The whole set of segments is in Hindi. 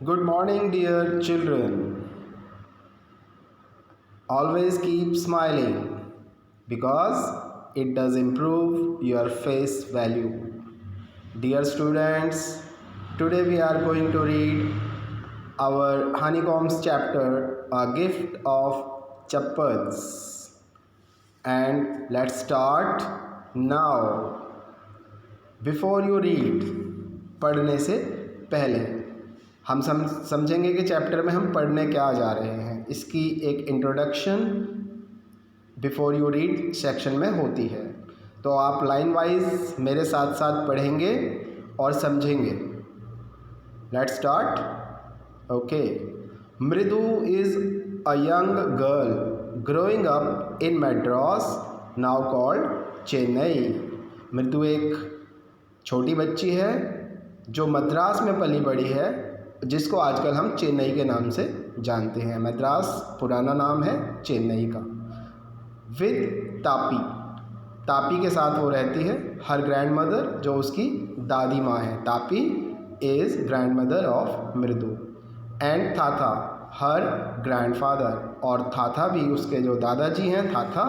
Good morning, dear children. Always keep smiling because it does improve your face value. Dear students, today we are going to read our Honeycombs chapter, A Gift of Chappals. And let's start now. Before you read, पढ़ने से पहले हम समझेंगे कि चैप्टर में हम पढ़ने क्या जा रहे हैं। इसकी एक introduction before you read section में होती है, तो आप लाइन वाइज मेरे साथ साथ पढ़ेंगे और समझेंगे। Let's start. ओके। मृदु is a young girl growing up in Madras, now called Chennai. मृदु एक छोटी बच्ची है जो मद्रास में पली बड़ी है, जिसको आजकल हम चेन्नई के नाम से जानते हैं। मद्रास पुराना नाम है चेन्नई का। विद तापी, तापी के साथ वो रहती है। हर ग्रैंड मदर, जो उसकी दादी माँ है। Tapi is grandmother of Mridu. And Thatha, her grandfather. और थाथा भी उसके जो दादाजी हैं। थाथा,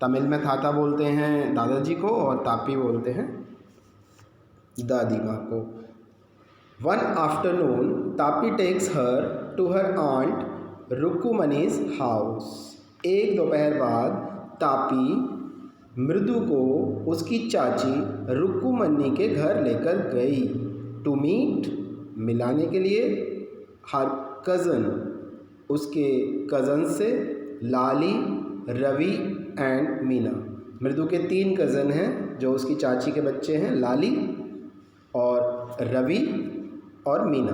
तमिल में थाथा बोलते हैं दादाजी को, और तापी बोलते हैं दादी माँ को। One afternoon Tapi takes her to her aunt Rukkumani's house. एक दोपहर बाद तापी मृदु को उसकी चाची रुक्कुमनी के घर लेकर गई। टू मीट, मिलाने के लिए। हर कज़न, उसके कज़न से। लाली, रवि एंड मीना। मृदु के 3 कज़न हैं जो उसकी चाची के बच्चे हैं, लाली और रवि और मीना।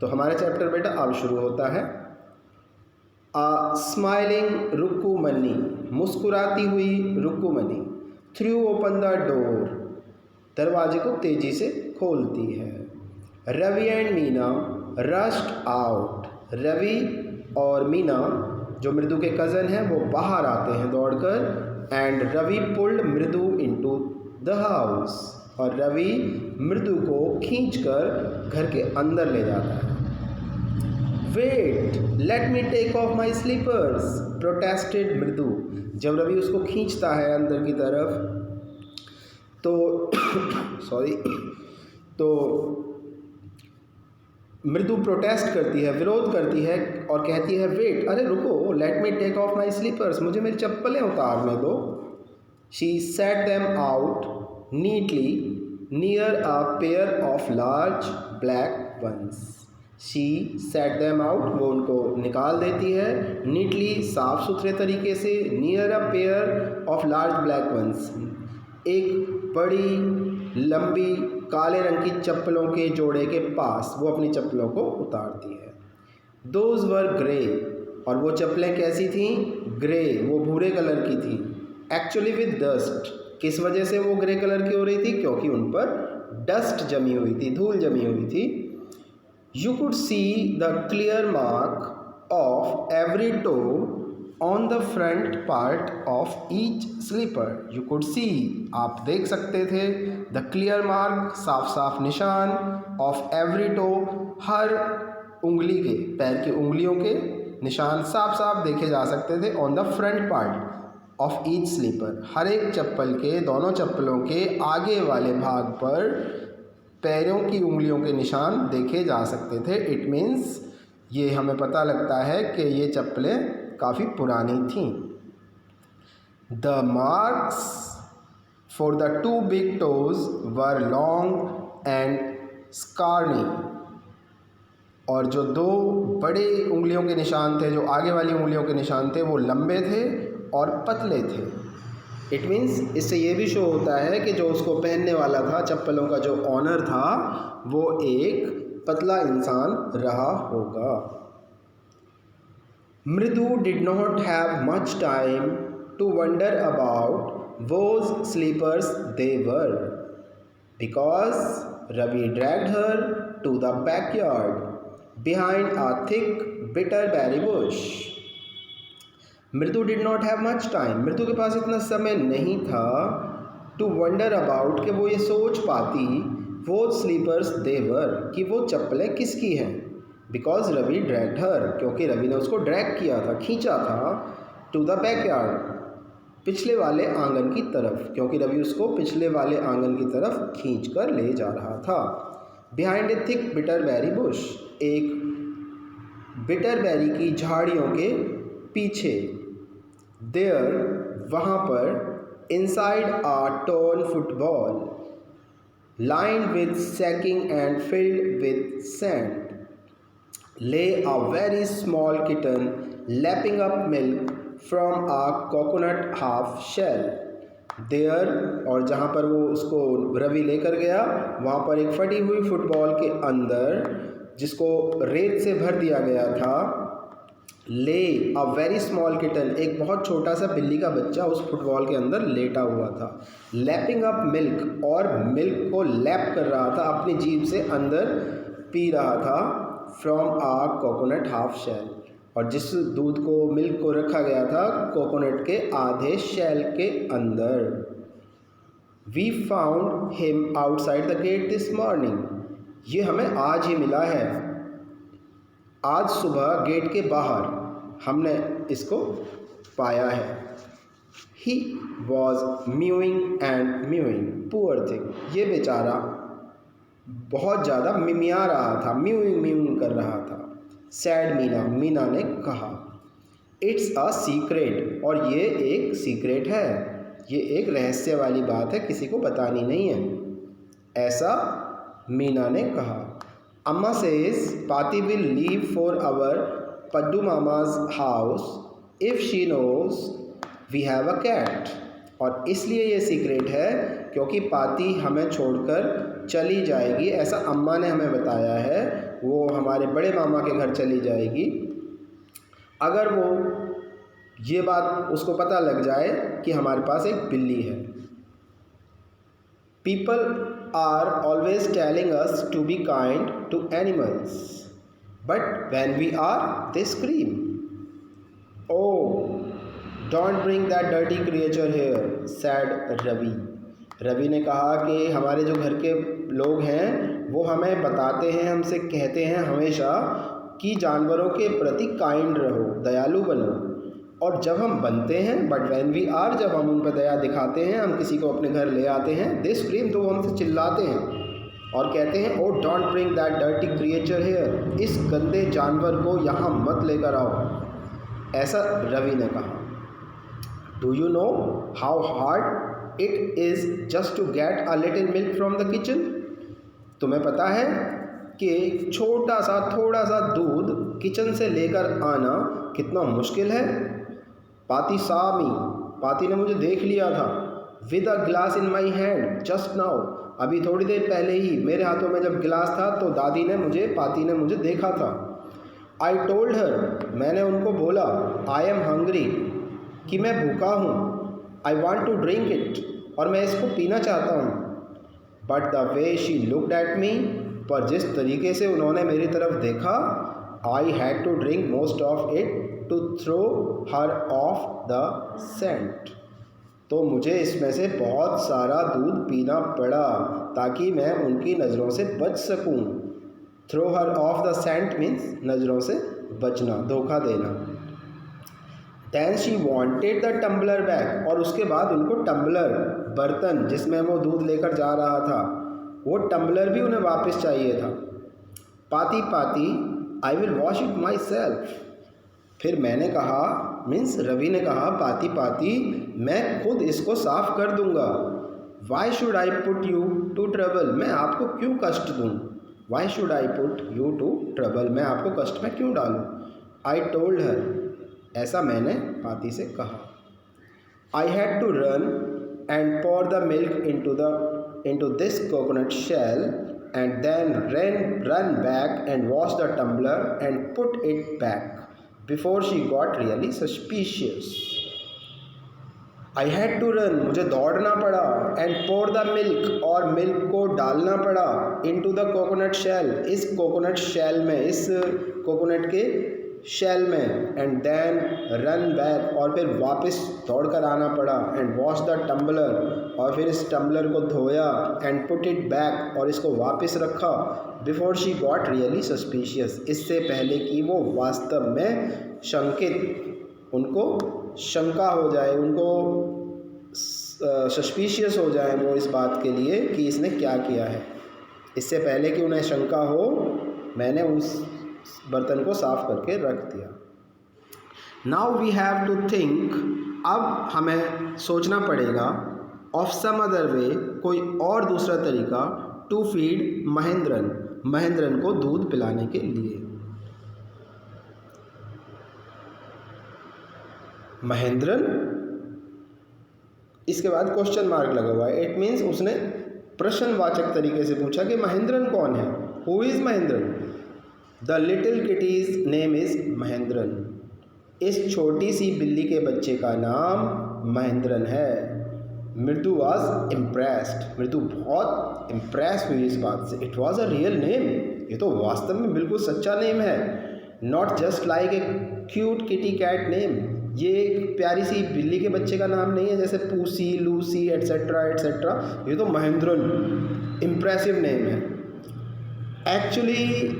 तो हमारा चैप्टर बेटा अब शुरू होता है। आ स्माइलिंग रुक्कुमनी, मुस्कुराती हुई Rukkumani. Through open the door, दरवाजे को तेजी से खोलती है। Ravi and Meena rushed out, Ravi और मीना जो मृदु के कज़न हैं वो बाहर आते हैं दौड़कर। एंड रवि पुल्ड मृदु इनटू द हाउस, और रवि मृदु को खींचकर घर के अंदर ले जाता है। Wait, let me take off my slippers, protested Mridu. जब रवि उसको खींचता है अंदर की तरफ तो तो मृदु प्रोटेस्ट करती है, विरोध करती है और कहती है वेट, अरे रुको, let me take off my slippers, मुझे मेरी चप्पलें उतारने दो। She set them out neatly near a pair of large black ones. She set them out, वो उनको निकाल देती है। नीटली, साफ सुथरे तरीके से। Near a pair of large black ones, एक बड़ी लंबी काले रंग की चप्पलों के जोड़े के पास वो अपनी चप्पलों को उतारती है। दोज वर ग्रे, और वो चप्पलें कैसी थीं? ग्रे, वो भूरे कलर की थी। एक्चुअली विद डस्ट, किस वजह से वो ग्रे कलर की हो रही थी? क्योंकि उन पर डस्ट जमी हुई थी, धूल जमी हुई थी। You could see the clear mark of every toe on the front part of each slipper. You could see, आप देख सकते थे। द क्लियर मार्क, साफ साफ निशान। ऑफ एवरी टो, हर उंगली के, पैर की उंगलियों के निशान साफ साफ देखे जा सकते थे। On the front part of each slipper, हर एक चप्पल के, दोनों चप्पलों के आगे वाले भाग पर पैरों की उंगलियों के निशान देखे जा सकते थे। इट मीन्स, ये हमें पता लगता है कि ये चप्पलें काफ़ी पुरानी थीं। The marks for the 2 big toes were long and scrawny, और जो 2 बड़े उंगलियों के निशान थे, जो आगे वाली उंगलियों के निशान थे, वो लंबे थे और पतले थे। इट मीन्स, इससे ये भी शो होता है कि जो उसको पहनने वाला था, चप्पलों का जो ऑनर था, वो एक पतला इंसान रहा होगा। Mridu did not have much time to wonder about whose slippers they were, because Ravi dragged her to the backyard behind a thick bitter berry bush. Mridu did not have much time, Mridu के पास इतना समय नहीं था टू वंडर अबाउट, कि वो ये सोच पाती वो स्लीपर्स दे वर, कि वो चप्पलें किसकी हैं। बिकॉज रवि ड्रैग्ड हर, क्योंकि रवि ने उसको ड्रैग किया था, खींचा था। टू द बैकयार्ड, पिछले वाले आंगन की तरफ, क्योंकि रवि उसको पिछले वाले आंगन की तरफ खींच कर ले जा रहा था। Behind a thick bitterberry bush, एक बिटरबेरी की झाड़ियों के पीछे। देयर, वहाँ पर। Inside a torn football, lined with sacking and filled with sand, lay a very small kitten lapping up milk from a coconut half shell. There, और जहाँ पर वो उसको रवि लेकर गया, वहाँ पर एक फटी हुई फुटबॉल के अंदर, जिसको रेत से भर दिया गया था, ले अ वेरी स्मॉल किटन, एक बहुत छोटा सा बिल्ली का बच्चा उस फुटबॉल के अंदर लेटा हुआ था। लैपिंग अप मिल्क, और मिल्क को लैप कर रहा था, अपनी जीभ से अंदर पी रहा था। From a coconut half shell, और जिस दूध को, मिल्क को रखा गया था कोकोनट के आधे शेल के अंदर। We found him outside the gate this morning, ये हमें आज ही मिला है। आज सुबह गेट के बाहर हमने इसको पाया है। He was mowing and mowing, poor thing, ये बेचारा बहुत ज़्यादा मिमिया रहा था, म्यूइंग म्यूइंग कर रहा था। सैड मीना, मीना ने कहा। इट्स अ सीक्रेट, और ये एक सीक्रेट है, ये एक रहस्य वाली बात है, किसी को बतानी नहीं है, ऐसा मीना ने कहा। Amma says Paati will leave for our Paddu Mama's house if she knows we have a cat, और इसलिए ये सीक्रेट है क्योंकि पाती हमें छोड़कर चली जाएगी, ऐसा अम्मा ने हमें बताया है। वो हमारे बड़े मामा के घर चली जाएगी अगर वो ये बात उसको पता लग जाए कि हमारे पास एक बिल्ली है। People are always telling us to be kind to animals, but when we are, they scream. Oh, don't bring that dirty creature here, said Ravi. Ravi ने कहा कि हमारे जो घर के लोग हैं वो हमें बताते हैं, हमसे कहते हैं हमेशा कि जानवरों के प्रति काइंड रहो, दयालु बनो, और जब हम बनते हैं, बट वैन वी आर, जब हम उन पर दया दिखाते हैं, हम किसी को अपने घर ले आते हैं, दे स्क्रीम, तो वो हमसे चिल्लाते हैं और कहते हैं oh don't bring that dirty creature here, इस गंदे जानवर को यहाँ मत लेकर आओ, ऐसा रवि ने कहा। Do you know how hard it is just to get a little milk from the kitchen, तुम्हें पता है कि छोटा सा थोड़ा सा दूध किचन से लेकर आना कितना मुश्किल है। पाती saw me, पाती ने मुझे देख लिया था। With a glass in my hand just now, अभी थोड़ी देर पहले ही मेरे हाथों में जब गिलास था तो पाती ने मुझे देखा था। आई टोल्ड हर, मैंने उनको बोला, आई एम हंग्री, कि मैं भूखा हूँ। I want to drink it, और मैं इसको पीना चाहता हूँ। But the way she looked at me, पर जिस तरीके से उन्होंने मेरी तरफ देखा, I had to drink most of it to throw her off the scent, तो मुझे इसमें से बहुत सारा दूध पीना पड़ा ताकि मैं उनकी नज़रों से बच सकूं। Throw her off the scent means नज़रों से बचना, धोखा देना। Then she wanted the tumbler back, और उसके बाद उनको टम्बलर, बर्तन जिसमें वो दूध लेकर जा रहा था, वो टम्बलर भी उन्हें वापस चाहिए था। पाती पाती I will wash it my self, फिर मैंने कहा, मीन्स रवि ने कहा, पाती पाती मैं खुद इसको साफ कर दूंगा। Why should I put you to trouble, मैं आपको क्यों कष्ट दूँ। Why should I put you to trouble, मैं आपको कष्ट में क्यों डालूँ। आई टोल्ड हर, ऐसा मैंने पाती से कहा। I had to run and pour the milk into this coconut shell and then run back and wash the tumbler and put it back before she got really suspicious. I had to run, मुझे दौड़ना पड़ा, and pour the milk, और मिल्क को डालना पड़ा, into the coconut shell, इस कोकोनट शेल में, इस कोकोनट के शेल में, एंड देन रन बैक, और फिर वापस दौड़ कर आना पड़ा, एंड वॉश द टम्बलर, और फिर इस टम्बलर को धोया, एंड पुट इट बैक, और इसको वापस रखा, before she got really suspicious, इससे पहले कि वो वास्तव में शंकित, उनको शंका हो जाए, उनको सस्पिशियस हो जाए वो इस बात के लिए कि इसने क्या किया है। इससे पहले कि उन्हें शंका हो, मैंने उस बर्तन को साफ करके रख दिया। Now we have to think, अब हमें सोचना पड़ेगा, ऑफ सम अदर वे, कोई और दूसरा तरीका, टू फीड महेंद्रन, महेंद्रन को दूध पिलाने के लिए। महेंद्रन, इसके बाद क्वेश्चन मार्क लगा हुआ है। इट मीन्स उसने प्रश्नवाचक तरीके से पूछा कि महेंद्रन कौन है, who is Mahendran. The little kitty's name is Mahendran, इस छोटी सी बिल्ली के बच्चे का नाम महेंद्रन है। मृदु वॉज इम्प्रेस्ड, मृदु बहुत इम्प्रेस हुई इस बात से। It was a real name, ये तो वास्तव में बिल्कुल सच्चा नेम है। Not just like a cute kitty cat name, ये एक प्यारी सी बिल्ली के बच्चे का नाम नहीं है जैसे पूसी, लूसी, एट्सेट्रा एट्सेट्रा। ये तो महेंद्रन इम्प्रेसिव नेम है। Actually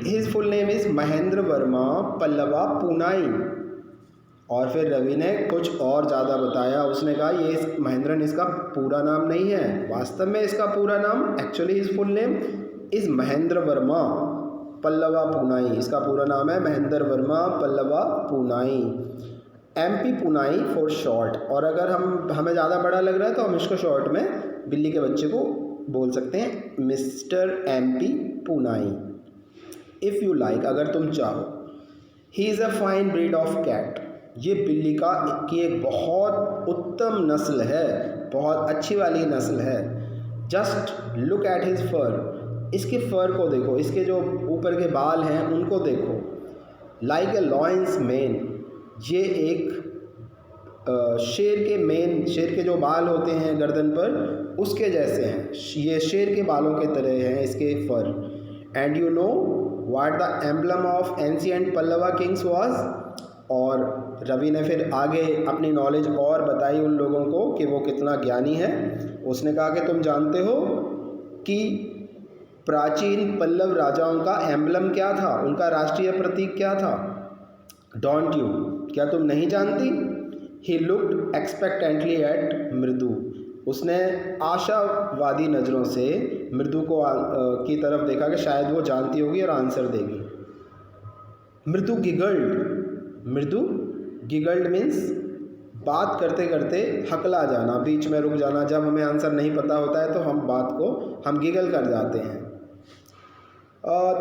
his full name is Mahendra Varma Pallava Poonai. और फिर रवि ने कुछ और ज़्यादा बताया, उसने कहा ये महेंद्रन इसका पूरा नाम नहीं है, वास्तव में इसका पूरा नाम, actually his full name is Mahendra Varma Pallava Poonai, इसका पूरा नाम है Mahendra Varma Pallava Poonai, MP Poonai for short. और अगर हमें ज़्यादा बड़ा लग रहा है तो हम इसको शॉर्ट में बिल्ली के बच्चे को बोल सकते हैं mister MP Poonai. If you like, अगर तुम चाहो। He is a fine breed of cat, ये बिल्ली की एक बहुत उत्तम नस्ल है, बहुत अच्छी वाली नस्ल है। जस्ट लुक एट हिज फर, इसके फर को देखो, इसके जो ऊपर के बाल हैं उनको देखो। लाइक ए लॉयंस मेन, ये एक शेर के जो बाल होते हैं गर्दन पर उसके जैसे हैं, ये शेर के बालों के तरह हैं इसके fur. And you know what the emblem of ancient Pallava kings was. और रवि ने फिर आगे अपनी नॉलेज और बताई उन लोगों को कि वो कितना ज्ञानी है। उसने कहा कि तुम जानते हो कि प्राचीन पल्लव राजाओं का एम्बलम क्या था, उनका राष्ट्रीय प्रतीक क्या था। डोंट यू, क्या तुम नहीं जानती। ही लुक्ड एक्सपेक्टेंटली एट मृदु, उसने आशावादी नज़रों से मृदु को की तरफ देखा कि शायद वो जानती होगी और आंसर देगी। मृदु गिगल्ड मीन्स बात करते करते हकला जाना, बीच में रुक जाना। जब हमें आंसर नहीं पता होता है तो हम बात को गिगल कर जाते हैं।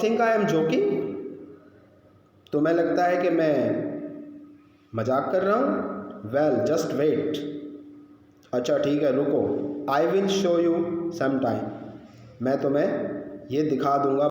थिंक आई एम जोकिंग, तुम्हें लगता है कि मैं मजाक कर रहा हूँ। वेल जस्ट वेट, अच्छा ठीक है रुको। I will show you some time, मैं तुम्हें ये दिखा दूँगा